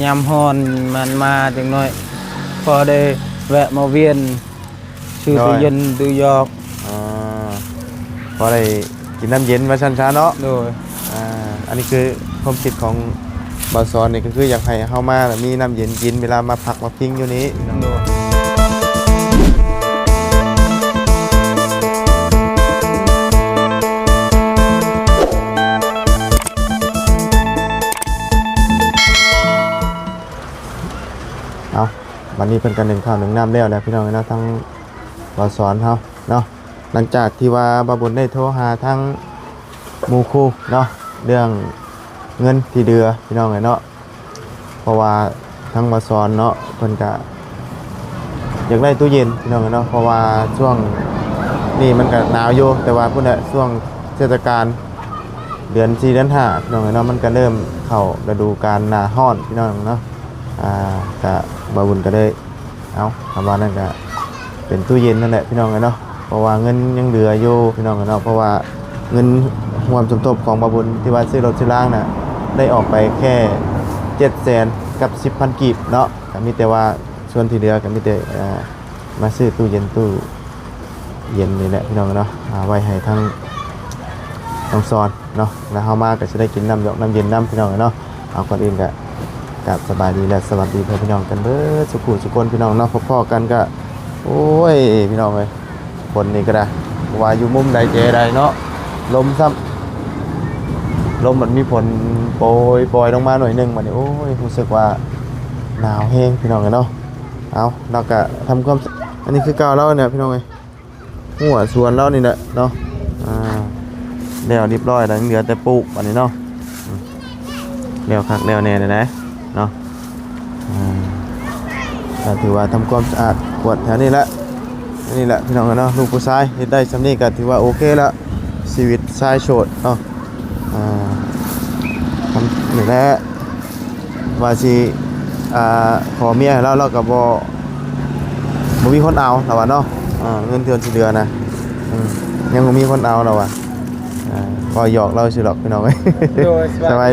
ยามฮ้อนมันมาจังน้อยพอได้แวะมาเวียนชื่อตู้เย็นตู้ยอกพอได้กินน้ำเย็นมาชันช้าเนาะโดยอันนี้คือความคิดของบอสอนนี่ก็คืออยากให้เข้ามามีน้ำเย็นกินเวลามาพักมาพิงอยู่นี้เอาวันนี้เป็นกันหนึ่งข้าวหนึ่งน้ำแล้วนะพี่น้องนะทั้งบอสอนเขาเนาะหลังจากที่ว่าบาบุญได้โทรหาทั้งหมู่คู่เนาะเรื่องเงินที่เดือพี่น้องเนาะเพราะว่าทั้งบอสอนเนาะเพิ่นก็อยากได้ตู้เย็นพี่น้องเนาะเพราะว่าช่วงนี่มันก็หนาวอยู่แต่ว่าพุ่นน่ะช่วงเทศกาลเดือน4เดือน5พี่น้องเนาะมันก็เริ่มเข้าฤดูกาลหน้าร้อนพี่น้องเนาะก็บาบุญก็ได้เอาคำว่านั่นก็เป็นตู้เย็นนั่นแหละพี่น้องเนาะเพราะว่าเงินยังเหลืออยู่พี่น้องเนาะเพราะว่าเงินรวมสมทบของบาบุญที่ว่าซื้อรถซื้อล่างน่ะได้ออกไปแค่700,000กับ10,000กีบเนาะก็มีแต่ว่าส่วนที่เหลือก็มีแต่มาซื้อตู้เย็นเย็นนี่แหละพี่น้องเนาะไว้ให้ทั้งน้องซอนเนาะแล้วเฮามาก็จะได้กินน้ำเย็นน้ำพี่น้องเนาะเอาก่อนอื่นก็กับสบายดีและสวัสดีพี่น้องกันเบิดสุขุสุคนพี่น้องเนาะพ่อๆกันก็โอ้ยพี่น้องเอ้ยฝนนี่ก็ได้ว่าอยู่มุมใดเจใดเนาะลมซ้ำลมมันมีฝนโปรยลงมาหน่อยนึงบัดนี้โอ้ยรู้สึกว่าหนาวแห้งพี่น้องเนาะเอาเราก็ทำความอันนี้คือเก่าแล้วเนี่ยพี่น้องเอ้ยหัวสวนแล้วนี่แหละเนาะแล้วเรียบร้อยแล้วเหลือแต่ปลูกบัดนี้เนาะแล้วคักแล้วแน่เลยนะเนาะก็ถือว่าทำความสะอาดขวดแถวนี้แหละนี่แหละพี่น้องเนาะลูกผู้ชายเฮ็ดได้สำนี้ก็ถือว่าโอเคแล้วชีวิตชายโสดเนาะทำนี่แหละว่าสิขอเมียให้เราก็บ่มีคนเอาเราว่าเนาะเงินเดือนสิเดือนนะยังบ่มีคนเอาเราว่าก็หยอกเราสิหรอกพี่น้องเอ้ยสบาย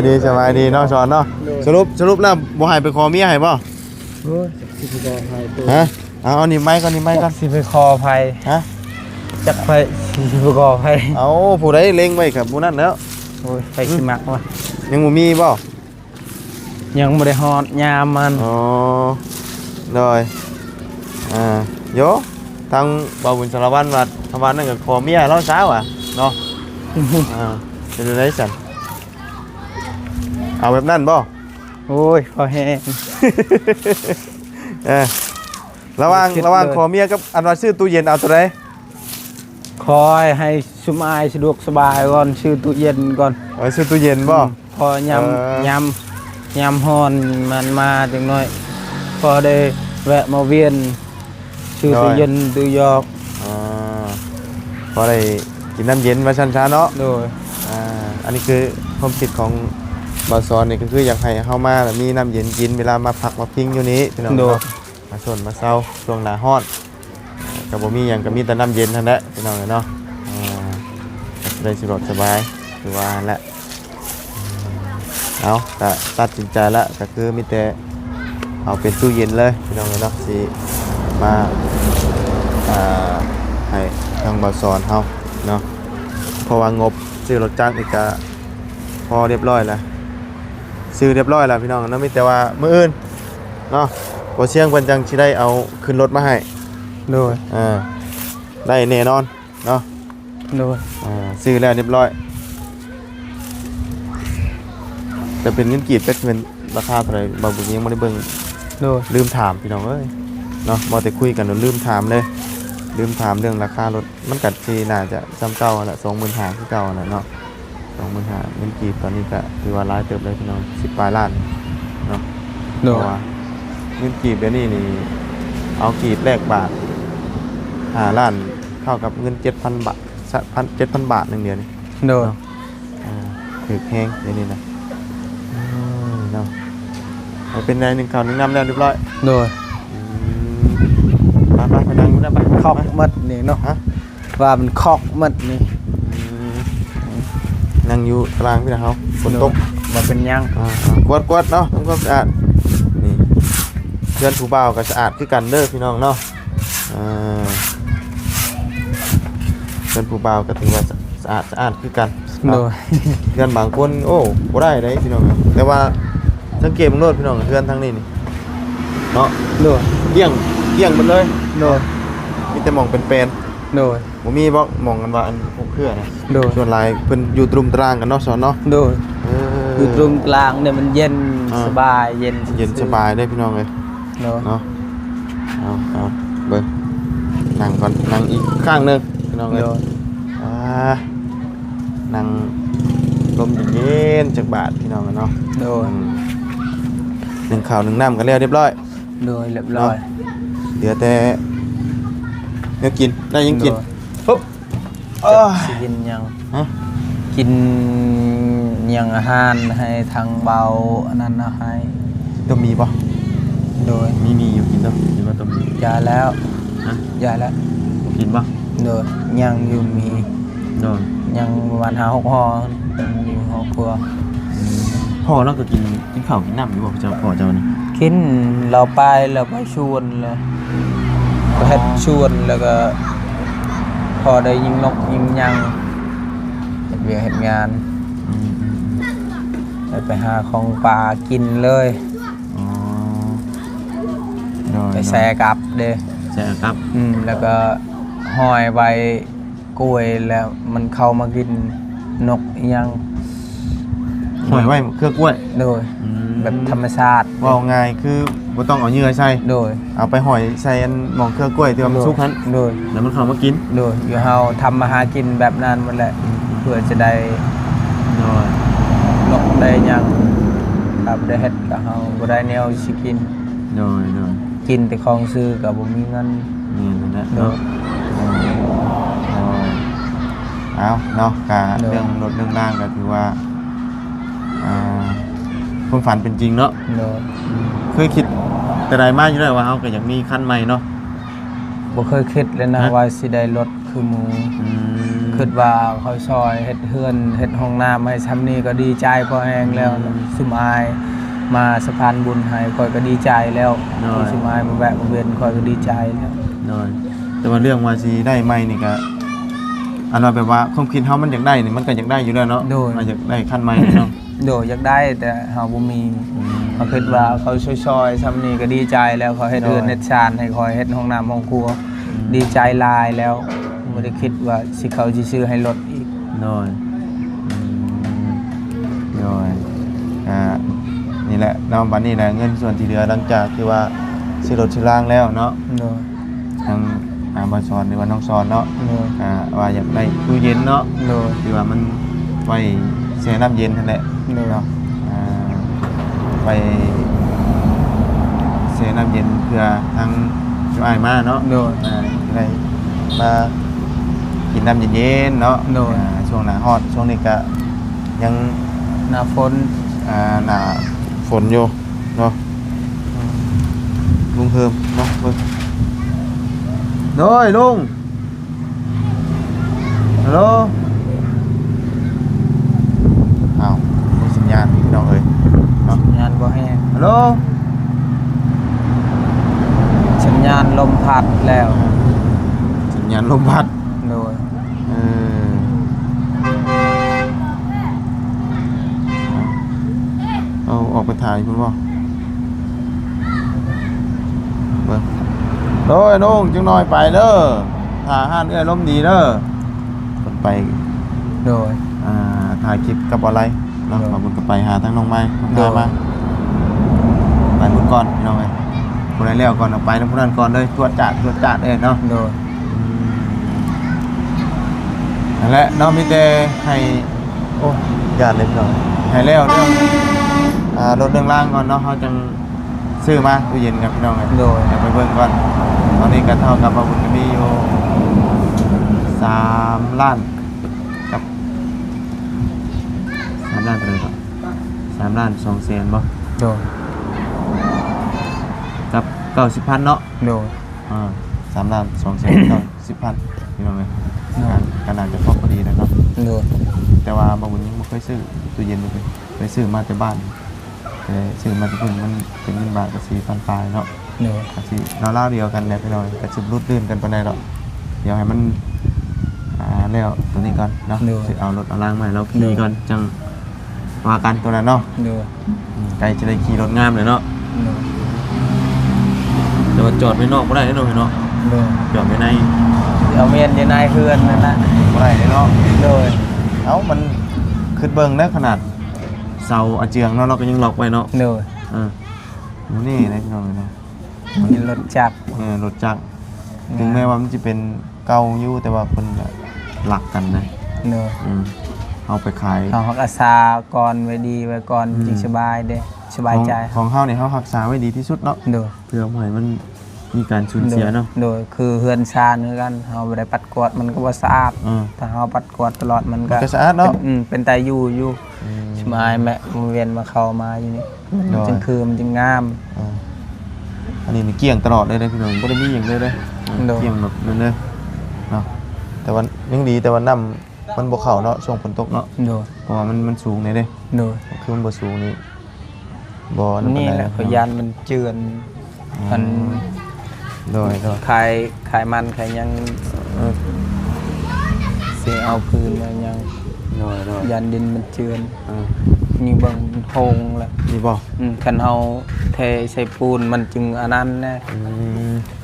ดีเนาะสอนเนาะสรุปแล้วบ่ให้ไปขอเมียให้บ่โอ้ยสิไปขอภัยตัวฮะเอานี่ไม้ก่อนสิไปขอภัยฮะจักไปสิไปขอภัยเอาผู้ใดเล็งไว้กับผู้นั้นแล้วโอ้ยไปสิมักว่ะยังบ่มีบ่ยังบ่ได้ฮอดยามมันอ๋อเลยโยทางบ่าวบุญสารวัตรว่าทางบ้านนั่นก็ขอเมียเราเช้าอ่ะเนาะเป็นจังได๋ซั่นเอาแบบนั้นบ่โอ้ยพอแห้งระวังขอเมียกับอันว่าซื้อตู้เย็นเอาตัวใดคอยให้สบายสะดวกสบายก่อนซื้อตู้เย็นก่อนไว้ซื้อตู้เย็นบ่พอยามฮ้อนมันมาจังน้อยพอได้แวะมาเวียนชื่อตู้เย็นตู้ยอกพอได้กินน้ำเย็นมาชันช้าเนาะโดยอันนี้คือความคิดของบอสอนนี่ก็คืออยากให้เข้ามามีน้ำเย็นกินเวลามาพักมาพิงอยู่นี้พี่น้องมาส่วนมาเศร้าช่วงหน้าร้อนกับบ่มีอย่างก็มีแต่น้ำเย็นเท่านั้นพี่น้องเนาะได้สะดวกสบายคือว่าแหละเอาแต่ตัดสินใจแล้วก็คือมีแต่เอาเป็นตู้เย็นเลยพี่น้องเนาะสิมาให้ทางบอสอนเฮาเนาะเพราะว่างบซื้อรถจักรอีกก็พอเรียบร้อยแล้วซื้อเรียบร้อยแล้วพี่น้องเนาะมีแต่ว่ามื้ออื่นเนาะบ่เสี่ยงเพิ่นจังสิได้เอาขึ้นรถมาให้โดยได้แน่นอนเนาะโดยซื้อแล้วเรียบร้อยแต่เป็นเงินกีบเป็นราคาเท่าไหร่บางบุญยังบ่ได้เบิ่งโดยลืมถามพี่น้องเอ้ยเนาะบ่ได้คุยกันลืมถามเลยลืมถามเรื่องราคารถมันก็สิน่าจะซ้ำเก่าแหละ 25,000 คือเก่าน่ะเนาะ 25,000เงินกีบตอนนี้ก็ถือว่าหลายเติบเลยพี่น้อง10 ปลายล้านเนาะเพราะว่าเงินกีบเดี๋ยวนี้นี่เอากีบแลกบาท5ล้านเท่ากับเงิน 7,000 บาท 7,000 บาท1เดือนนี่เนาะถูกแพงเดี๋ยวนี้นะเนาะเป็นไง1ข้าว1น้ำแล้วเรียบร้อยโดยไปนั่งอยู่ได้ไปคอกมัดนี่เนาะว่ามันคอกมัดนี่นั่งอยู่กลางพี่นะเขาฝนตกมาเป็นยังกวาดเนาะทำความสะอาด นี่เพื่อนผู้บ่าวก็สะอาดคือกันเด้อพี่น้องเนาะเพื่อนผู้บ่าวก็ถือว่าสะอาดคือกัน โดย เพื่อนบางคนโอ้บ่ได้ได้พี่น้องแต่ว่าสังเกตมันโลดพี่น้องเพื่อนทั้งนี้นี่เนาะ โดย เกี่ยงหมดเลย โดย มีแต่หมองเป็นแปลน โดย บ่มีบ่หมองกันว่าอันพวกเครือนะ โดย ส่วนหลายเพิ่นอยู่ตรุมตารางกันเนาะสอนเนาะ โดยอยู่ตรงกลางเนี่ยมันเย็น อ่า สบายเย็น เย็นสบายได้พี่น้องเลย เนาะ เนาะเอาเบิ่งนั่งก่อนนั่งอีกข้างหนึงพี่น้องเลย โดย นั่งลมเย็นๆจากบาทพี่น้องกันเนาะ โดย หนึ่งข้าวหนึ่งน้ำกันแล้วเรียบร้อย โดยเรียบร้อย เดี๋ยวแต่เนื้อกินได้ยังกิน โดย ปุ๊บ สิกินยัง ฮะ กินยังอาหารให้ทางเบาอันนั้นนะให้ ต้มมีป่ะ โดย มีอยู่กินต้มกินว่าต้มมี ยาแล้ว ฮะ ยาแล้ว กินป่ะ โดยยังอยู่มี โดน ยังประมาณ5-6ห่ออยู่ห้อครัว พ่อเราก็กินข้าวกินน้ำอยู่บ่เจ้าพ่อเจ้านี่ กินเราไปชวนเลยไปเฮ็ดชวนแล้วก็พอได้ยิงนกยิงยังเฮ็ดเวียกเฮ็ดงานไปหาของป่ากินเลย อ๋อโดน ไปแซกลับเด้ แซ่ครับ แล้วก็ห้อยใบกล้วยแล้วมันเข้ามากินนกอิหยัง หอยไว้เครือกล้วย โดยแบบธรรมชาติ ว่าง่ายคือบ่ต้องเอาเหยื่อใส่ โดย เอาไปหอยใส่อันหมองเครือกล้วยที่ว่ามันสุกนั้น โดย แล้วมันเข้ามากิน โดยอยู่เฮาทำมาหากินแบบนั้นมันแหละเพื่อจะได้ โดย นกได้หยังครับได้เฮ็ดกับเฮาบ่ได้แนวสิกิน โดย กินแต่ของซื้อก็บ่มีเงิน นี่นั่นแหละ โด เนาะ ย เอาเนาะกะ โดย เรื่องรถเรื่องร่างก็ถือว่าความฝันเป็นจริงเนาะ โดย เคยคิดแต่ใดมาอยู่แล้วว่าเฮาก็อยากมีคันใหม่เนาะ บ่เคยคิดเลยนะ ฮะ ว่าสิได้รถคือหมู่ คิดว่าเขาซอยเฮ็ดเฮือนเฮ็ดห้องน้ำให้ซ้ำนี้ก็ดีใจพอแห้งแล้วสุมอายมาสะพานบุญให้ข่อยก็ดีใจแล้วที่สุมอายมาแวะมาเวียนข่อยก็ดีใจแล้ว โดยแต่ว่าเรื่องว่าสิได้ใหม่นี่ก็อันว่าแบบว่าความคิดเฮามันอยากได้นี่มันก็อยากได้อยู่แล้วเนาะมันอยากได้คันใหม่เนาะ โดยอยากได้แต่เฮาบ่มีเขาคิดว่าเขาซอยๆซ้ำนี้ก็ดีใจแล้วเขาเฮ็ดเรือนเฮ็ดชานให้ข่อยเฮ็ดห้องน้ำห้องครัวดีใจหลายแล้วบ่ได้คิดว่าสิเขาสิซื้อให้รถอีก โดยโดยนี่แหละเนาะบัดนี้แหละเงินส่วนที่เหลือหลังจากที่ว่าซื้อรถซื้อรางแล้วเนาะ โดย ทางบ่สอนหรือว่าน้องสอนเนาะ โดย ว่าอยากได้ตู้เย็นเนาะ โดย ที่ว่ามันไว้แช่น้ำเย็นนั่นแหละ โดย เนาะไปแช่น้ำเย็นเพื่อทางช่วยมาเนาะ โดย ได้มากินน้ำเย็นๆเนาะ โดย ช่วงหน้าร้อนช่วงนี้ก็ยัง หน้าฝน หน้าฝนอยู่เนาะลุงเพิ่มเนาะเพิ่มโดยลุงฮัลโหลอ้าวมีสัญญาณพี่น้องเอ้ยเนาะ สัญญาณบ่แห้ง ฮัลโหล สัญญาณลมพัดแล้ว สัญญาณลมพัด โดย เออเอาออกไปถ่ายคุณบ่เบิ่งโดยน้องจังน้อยไปเด้อถ่าห้านเอ้ยลมดีเด้อคนไป โดย ถ่ายคลิปกับอะไรเนาะ โดย มาบุญก็ไปหาทั้งน้องไม้น้อง โด ทาย มาไปบุญก่อนพี่น้องเอ้ยคนไหนแล้วก่อนเอาไปน้องผู้นั้นก่อนเลยตรวจจัดเอ้ยเนาะ โดย นั่นแหละเนาะมีแต่ให้โอ้ญาติเลยพี่น้องให้แล้วเรื่องรถเรื่องล่างก่อนเนาะเขาจังซื้อมาตู้เย็นกับพี่น้องเอ้ย โดย เดี๋ยวไปเบิ่งก่อนตอนนี้ก็เท่ากับว่าบุญก็มีอยู่3 ล้านกับ3 ล้านเท่าไหร่ครับ3 ล้าน2แสนบ่ โดย กับ90,000เนาะ โดย 3 ล้าน2แสน90,000พี่น้องเอ้ยก็น่าจะพอดีแล้วเนาะ โดย แต่ว่าบางวันยังไม่เคยซื้อตู้เย็นเลยไปซื้อมาแต่บ้าน แต่ซื้อมาที่พุ่นมันเป็นเงินบาทก็4,000ปลายเนาะ โดย ก็สิเล่าเดียวกันแหละพี่น้องก็สิรุดลื่นกันปานใดดอกเดี๋ยวให้มันแล้วตัวนี้ก่อนเนาะสิเอารถเอาล่างมาให้เราขี่ก่อนจังว่ากันตัวนั้นเนาะ โดย ไกลจะได้ขี่รถงามเลยเนาะ โดย แต่ว่าจอดไว้นอกบ่ได้เนาะเนาะ โดย จอดไว้ใน เอาเมียนอยู่ในเฮือนนั่นนะ บ่ได้เนาะ โดย เอ้ามันขึ้นเบิ่งได้ขนาดเสาอาเจียงเนาะเราก็ยังล็อกไว้เนาะ โดย นี่นะพี่น้องเนาะ มีรถจักร รถจักรถึงแม้ว่ามันจะเป็นเก่าอยู่แต่ว่าเพิ่นก็หลักกันนะ โดย เอาไปขาย เขาหักอาสาก่อนไว้ดีไว้ก่อนจริงสบายเด้สบายใจ ของเฮาเนี่ยเฮารักษาไว้ดีที่สุดเนาะ โดย เพื่อบ่ให้มันมีการสูญเสียเนาะ โดยคือเฮือนซานเหมือนกันเฮาบ่ได้ปัดกวาดมันก็บ่สะอาด ถ้าเฮาปัดกวาดตลอดมันก็ ก็สะอาดเนาะ เป็นตาอยู่สมายแม่มาเวียนมาเข้ามาอยู่นี่มันจึงคือมันจึงงาม อันนี้นี่เกลี้ยงตลอดเลยนะพี่น้องบ่ได้มีหยังเลยเด้ โดย เกลี้ยงแบบนั้นเลยเนาะแต่ว่ายังดีแต่ว่าน้ำมันบ่เข้าเนาะช่วงฝนตกเนาะ โดย เพราะว่ามันสูงเลยเด้ โดย คือมันบ่สูงนี่บ่นั่น นี่ ปาน แห ใด ละพยานมันเจือนมัน โดย ขายมันขายยังเสียเอาคืนมายัง โดย ยันดินมันเจือนนี่เบิ่งมันโฮงแหละ นี่บ่ คันเฮาเทใส่ปูนมันจึงอันนั้นแน่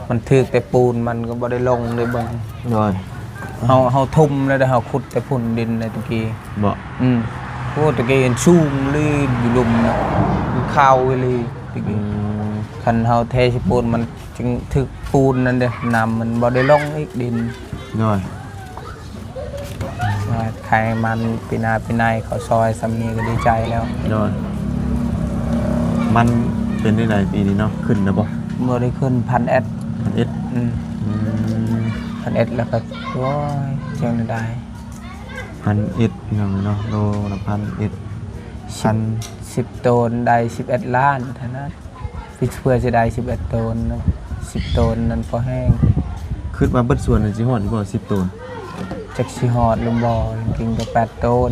มันถึกแต่ปูนมันก็บ่ได้ลงเลยเบิ่ง โดย เฮาทุ่มแล้วเฮาขุดแต่พุ่นดินในตะกี้ บ่ โอ้ตะกี้เห็นสูงเลยอยู่ลุมนะมันเข้าเลยตะกี้คันเฮาเทใส่ปูนมันจึงถึกปูนนั่นเด้น้ำมันบ่ได้ลงอีกดิน โดย ใครมันปีนาปีในเขาซอยสำนีก็ดีใจแล้ว โดยมันเป็นได้หลายปีนี้เนาะขึ้นแล้วบ่ เมื่อได้ขึ้น1,000 เอส 1,000 1,000 เอสแล้วก็โอ้ยเจียงได้ 1,000 พี่น้องเนาะโลละ1,000 10 โตนได้11 ล้านเท่านั้นฟิชเพื่อจะได้11 โตนนะ10 โตนนั้นพอแห้ง คิดว่าเบิดส่วนสิฮอดบ่10ตัว จักสิฮอดลมบ่กินก็8 โตน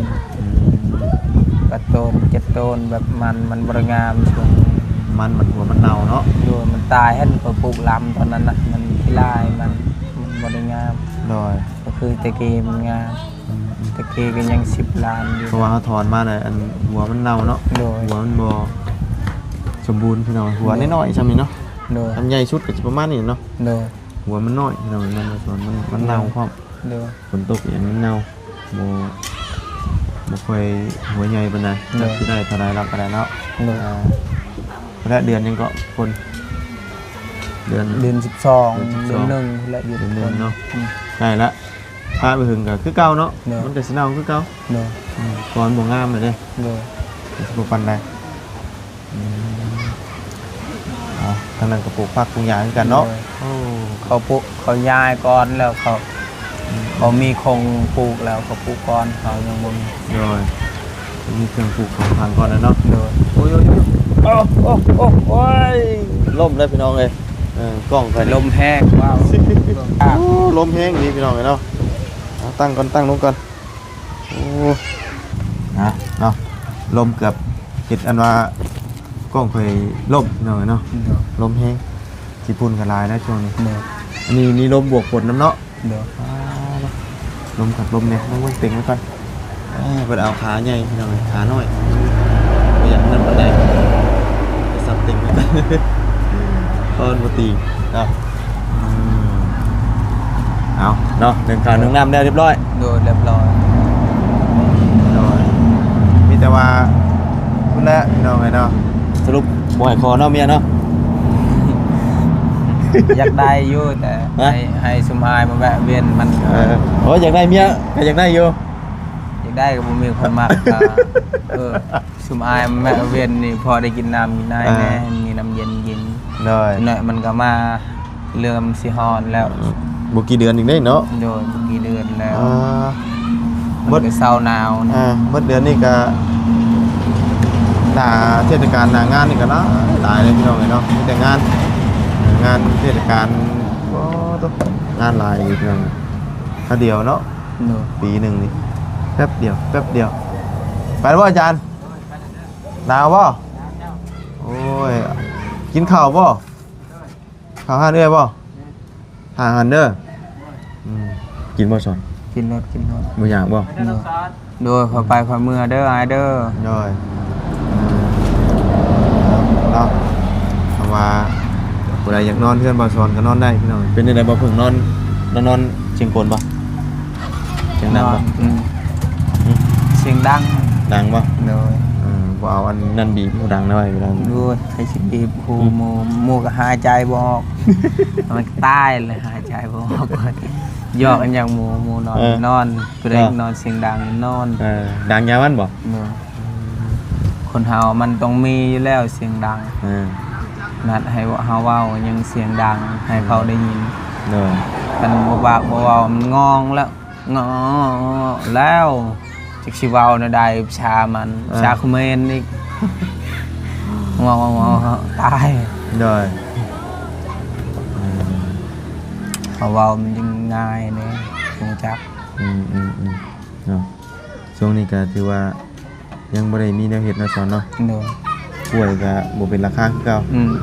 8 โตน7 โตนแบบมันบ่ได้งามช่วง มันหัวมันเน่าเนาะ ดูมันตายให้มันปลูกลำตอนนั้นนะมันขี้ลายมันบริงาม โดย ก็คือตะกี้มันงามตะกี้ก็ยัง10 ล้านอยู่ เพราะว่าเขาถอนมาเลยอันหัวมันเน่าเนาะ โดย หัวมันบ่สมบูรณ์พี่น้องหัวน้อยๆใช่ไหมเนาะ โดย อันใหญ่สุดก็จะประมาณนี้เนาะ โดย หัวมันน้อยพี่น้องมันส่วนมันเน่าพร้อม โดย ฝนตกอย่างมันเน่าบ่ค่อยหัวใหญ่ปานใดจักสิได้เท่าใดรับก็ได้เนาะ โดย และเดือนยังก็คนเดือน เดือน12เดือนหนึ่งและอยู่ เดือนหนึ่งเนาะ อืม ใกล้ละพาไปถึงก็คือเก่าเนาะ เนาะ มันก็สิเน่าคือเก่า โดย ก่อนบ่งามเลยเด้ โดย สิบ่ปานใดทางนั้นก็ปลูกผักปลูกหญ้าคือกันเนาะ โดยเขาปลูกเขาย้ายก่อนแล้วเขามีคงปลูกแล้วเขาปลูกก่อนเขายังบ่มี โดยมีเครื่องปลูกของทางก่อนนะเนาะ โดย โอ้ยโอ้ยล่มเลยพี่น้องเลยกล้องไป ลมแห้งว้าว ลมแห้งดีพี่น้องเลยเนาะตั้งก่อนตั้งลงก่อนโอ้นะเนาะลมเกือบเห็ดอันว่ากล้องเคยล่มพี่น้องเลยเนาะลมแห้งสีพุ่นกันลายนะช่วงนี้ โดย อันนี้นี่ลมบวกฝนน้ำเนาะ โดย ลมกับลมเนี่ยต้องเต็งไว้ก่อนเปิดเอาขาใหญ่พี่น้องขาน้อยไม่อยากนั่นปันใดไปสับเต็งไว้ก่อนต้นปตีเนาะเอาเนาะเดินการนึ่งน้ำได้เรียบร้อย โดยเรียบร้อย มีแต่ว่าคุณแม่พี่น้องไงเนาะสรุปบ่ให้คอเนาะเมียเนาะ อยากได้อยู่แต่ให้สมายมาแวะเวียนมัน โอ้อยากได้เมียก็อยากได้อยู่ อยากได้ก็บ่มีคนมักสมายมาแวะเวียนนี่พอได้กินน้ำกินได้แน่มีน้ำเย็นกิน เลย หน่อยมันก็มาเริ่มสิฮอนแล้ว บ่กี่เดือนอีกได้เนาะ โดยกี่เดือนแล้ว หม มั ด นก็เศร้าหนาวนะ หมดเดือนนี้ก็หน้าเทศกาลหน้างานนี่ก็หลายเลยพี่น้องเนาะมีแต่งานเทศกาลต้องงานหลายพี่น้องถ้าเดียวเนาะ โดย ปีหนึ่งนี่แป๊บเดียวไปแล้วอาจารย์หนาวป่ะ ยกินข้าวบ่ข้าวหาเด้อบ่หาหันเด้อกินบ่ซอน กินรถ บ่อยากบ่ โดยพอไปพอเมื่อเด้อไอเด้อ ย่อยเนาะเพราะว่าผู้ใดอยากนอนเพื่อนบ่ซอนก็นอนได้พี่น้องเป็นจังได๋บ่เพิ่งนอนเชียงกลบ่เชียงดังบ่ เสียงดัง ดังบ่ โดย บ่เอาอันนั่นบีบผู้ดังได้ไว้พี่น้อง ด้วยใครสิบีบหูหมูก็หายใจบ่ออกมันตายเลยหายใจบ่ออกยอกกันอย่างหมูนอนก็ได้นอนเสียงดังนอน ดังยามันบ่ คนเฮามันต้องมีอยู่แล้วเสียงดังนัดให้เฮาเว้ายังเสียงดังให้เขาได้ยิน กันบ่บากบ่เว้ามันงองแล้วงอแล้วจักสิเว้าน่ะได้ชามันชาคเมนอีกงอตาย เลย เขาเว้ามันยังง่ายเด้รู้จัก เนาะช่วงนี้ก็ถือว่ายังบ่ได้มีแนวเฮ็ดเนาะสอนเนาะ เด้อ ป่วยก็บ่เป็นราคาคือเก่า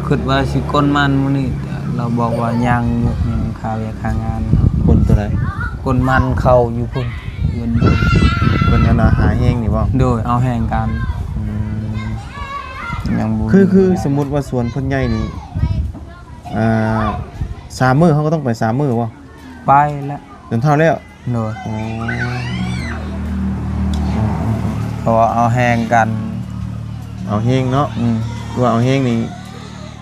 คิดว่าสิก้นมันมื้อนี้แต่เราบอกว่ายังอยู่ยังข่าวอยากหางาน คนตัวใด ก้นมันเข้าอยู่พุ่นเงินพุ่น เพิ่นน่ะหาแฮงนี่บ่ โดยเอาแห่งกันยังบ่ คือสมมุติว่าสวนเพิ่นใหญ่นี่3มื้อเขาก็ต้องไป3มื้อบ่ ไปแล้ว จนเท่าแล้ว โดยเพราะว่าเอาแห่งกัน เอาแฮงเนาะคือว่าเอาแฮงนี่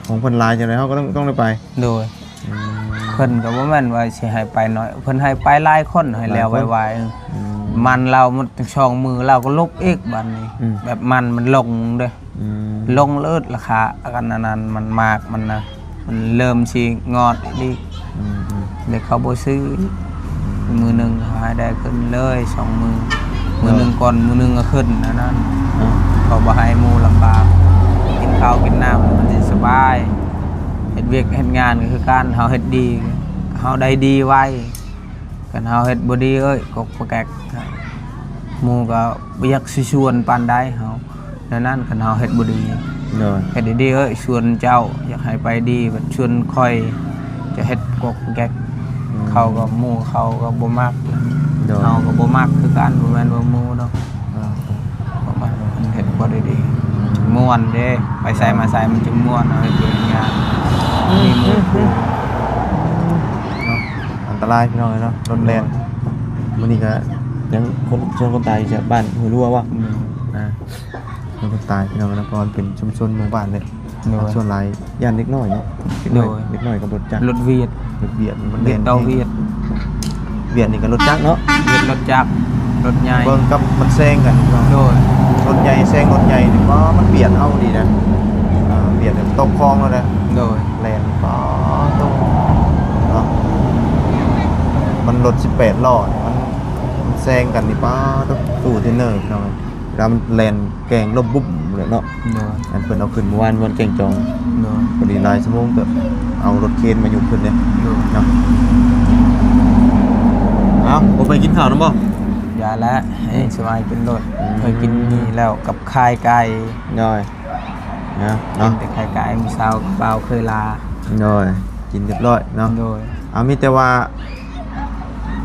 ของเพิ่นหลายจังได๋เฮาก็ต้องได้ไป โดยเพิ่นก็บ่แม่นว่าสิให้ไปน้อยเพิ่นให้ไปหลายคนให้แล้วไวๆมันเรามันช่องมือเราก็ลบอีกบัดนี้แบบมันลงเด้ลงเลิศราคากันนั้นมันมากมันนะมันเริ่มสิงอดอีกเด็กเขาบ่ซื้อมือหนึงหาได้ขึ้นเลย2มือหนึงก่อนมือหนึงก็ขึ้นอันนั้นเขาบ่ให้หมู่ลำบากกินข้าวกินน้ำมันสิสบายเฮ็ดเวียกเฮ็ดงานก็คือการเฮาเฮ็ดดีเฮาได้ดีไว้กันเฮาเฮ็ดบ่ดีเอ้ยกกแกกหมู่ก็บ่อยากสิชวนปานใดเฮาดังนั้นกันเฮาเฮ็ดบ่ดี เนาะ เฮ็ดดีเอ้ยชวนเจ้าอยากให้ไปดีบัดชวนค่อยจะเฮ็ดกกแกกเขาก็หมู่เขาก็บ่มัก เนาะ เฮาก็บ่มักคือกันบ่แม่นว่าหมู่ดอกบ่มักมันเฮ็ดบ่ได้ดีม่วนเด้ไปใส่มาใส่มันจึงม่วนเอาเฮ็ดเรื่องงานมีหมู่คู่ เนาะอันตรายพี่น้องเนาะรถแล่นมื้อนี้ก็ยังคนชนคนตายจากบ้านห้วยรั่วว่ะคนตายพี่น้องนะเพราะมันเป็นชุมชนหมู่บ้านเลยส่วนหลายย่านเล็กน้อยเนาะเล็กน้อยกับรถจักร รถเวียด รถเบียดมัน เวียดเตาเวียด เบียดนี่กับรถจักรเนาะ เวียดรถจักรรถใหญ่ เบิ่งกับมันแซงกัน โดย รถใหญ่แซงรถใหญ่นี่ว่ามันเบียดเอาดีนะเบียดตกคลองแล้วนะ โดย แลนป้าต้องเนาะมันรถ18ล้อนี่มันแซงกันนี่ป้าต้องตู้เทรนเนอร์พี่น้องแล้วมันแลนแกงลบบุ้มเลยเนาะ โดย อันเพิ่นเอาขึ้นเมื่อวานวันแกงจอง โดย พอดีหลายชั่วโมงก็เอารถเคนมาอยู่ขึ้นเนี่ย โดย เนาะเอาบ่ไปกินข้าวนํบ่ อย่าละให้สบายเป็นรถเคยกินนี่แล้วกับคายไก่ ย่อยนะ กิ เนาะ นแต่คายไก่มีซาวกับเปล่าเคยลา ย่อยกินเรียบร้อยเนาะ โดย เอามีแต่ว่า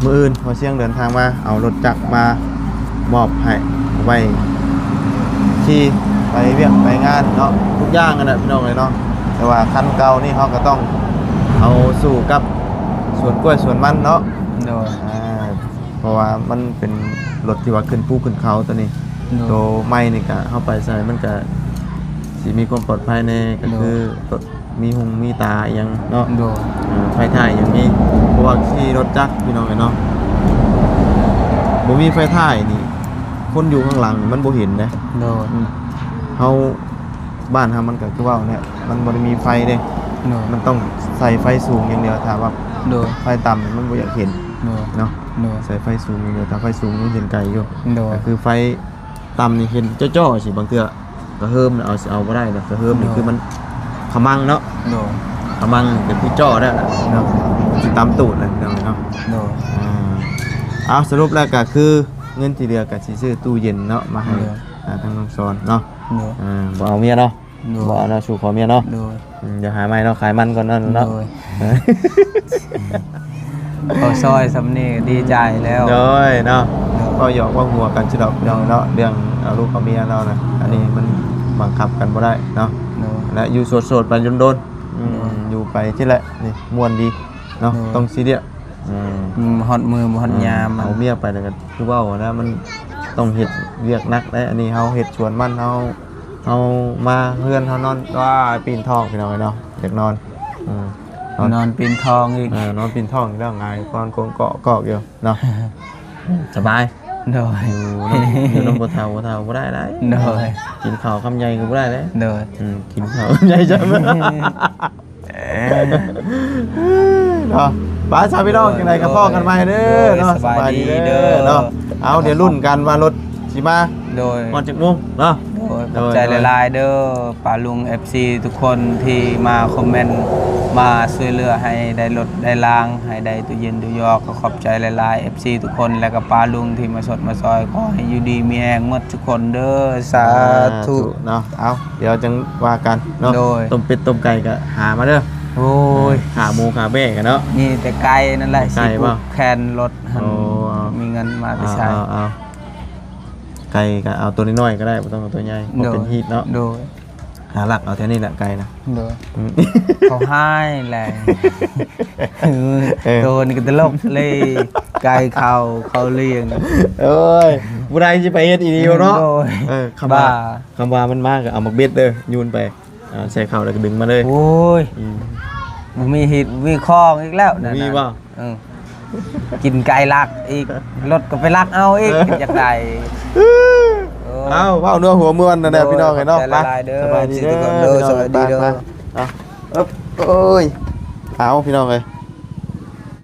มื้ออื่นพอเสียงเดินทางมาเอารถจักรมามอบให้ไว้ที่ไปเวียกไปงานเนาะทุกอย่างกันน่ะพี่น้องเลยเนาะแต่ว่าคันเก่านี่เฮาก็ต้องเอาสู่กับสวนกล้วยสวนมันเนาะ โดย เพราะว่ามันเป็นรถที่ว่าขึ้นภูขึ้นเขาตัวนี้ โด ตัวย ไม้นี่ก็เข้าไปใส่มันก็สิมีความปลอดภัยในก็คือรถมีหุงมีตาอย่างเนาะ โดย ไฟถ่ายอย่างนี้เพราะว่าที่รถจักรพี่น้องเนาะบ่มีไฟถ่ายนี่คนอยู่ข้างหลังมันบ่เห็นนะ โดย เฮาบ้านเฮามันก็คือว่าเนี่ยมันบ่ได้มีไฟเด้ โดย มันต้องใส่ไฟสูงอย่างเดียวถ้าว่า โดย ไฟต่ำมันบ่อยากเห็น โดย เนาะ โดย ใส่ไฟสูงอย่างเดียวถ้าไฟสูงมันเห็นไกลอยู่ โดย ก็คือไฟต่ำนี่เห็นจ้อๆสิบางเทื่อกระเฮิมน่ะเอาบ่ได้นะกระเฮิมนี่คือมันขมังเนาะ โดย ขมังเป็นที่จ้อได้ล่ะเนาะสิตามตูดเลยเนาะ โดย เอาสรุปแล้วก็คือเงินที่เหลือก็สิซื้อตู้เย็นเนาะมาให้ทางน้องสอนเนาะ โดย บ่เอาเมียเนาะ โ โดย บ่เอาเนาะสู่ขอเมียเนาะ โดย เดี๋ยวหาไม้เนาะขายมันก่อนเนาะเนาะ โดยเขาซอยสำเนียงดีใจแล้ว โดยเนาะก็หยอกว่าหัวกันสิดอกพี่น้องเนาะเรื่องเอาลูกเอาเมียเนาะนะอันนี้มันบังคับกันบ่ได้เนาะ โดย และอยู่โสดๆไปจนโดนอยู่ไปที่แหละนี่ม่วนดีเนาะต้องซีเรียส ฮอดมือฮอดยาม เอาเมียไปแล้วกันคือว่านะมันต้องเฮ็ดเวียกนักได้อันนี้เฮาเฮ็ดชวนมันเฮามาเฮือนเฮานอนว่าปีนทองพี่น้องเนาะเด็กนอนนอนปีนทองอีก นอนปีนทองแล้วไงก่อนโกงเกาะอยู่เนาะสบาย โดย อยู่น้ำบ่เฒ่าบ่ได้ได้ โดย กินข้าวคำใหญ่ก็บ่ได้เด้ โดย กินข้าวคำใหญ่จังเนาะป้าชาวพี่น้องจังไดก็พ้อกันใหม่เด้อเนาะสบายดีเด้อเนาะเอาเดี๋ยวรุ่นกันว่ารถสิมา โดย ก่อนจักโมงเนาะ ขอบใจหลายๆเด้อป้าลุง FC ทุกคนที่มาคอมเมนต์มาช่วยเหลือให้ได้รถได้ล้างให้ได้ตู้เย็นตู้ยอก็ขอบใจหลายๆ FC ทุกคนแล้วก็ป้าลุงที่มาสดมาซอยขอให้อยู่ดีมีแรงหมดทุกคนเด้อสาธุ เนาะเอาเดี๋ยวจังว่ากันเนาะ โดย ต้มเป็ดต้มไก่ก็หามาเด้อ โอ้ย ขาหมูขาเบ้กันเนาะ นี่แต่ไกลนั่นแหละ ไกล สิ เปล่า แคนรถหัน โอ้ มีเงินมาไปใช้ เอาไก่ก็เอาตัวน้อยๆก็ได้บ่ต้องเอาตัวใหญ่บ่เป็นฮีทเนาะ โดย หาหลักเอาแค่นี้แหละไก่นะ โดยเขาให้แหละโดนกันตลกเลยไกลเขาเลี้ยง เอ้ยบ่ได้สิไปเฮ็ดอีนี่เนาะ โดย คำ บ้า ว่ามันมากก็เอามาเบ็ดเด้อโยนไปใส่ข้าวแล้วก็ดึงมาเลย โอ้ยบ่มีหิดมีคลองอีกแล้วนั่น มี น่ะ บ่ กินไก่ลักอีกรถก็ไปลักเอาอีกอยากได้ เอ้าเว้าเนื้อหัวม่วนนั่นแหละพี่น้องไอ้เนาะ ใจ ไป ละลายเด้อ สบายดีเด้อ สวัสดีเด้อ ไปเอาโอ้ยเอาพี่น้องเอ้ย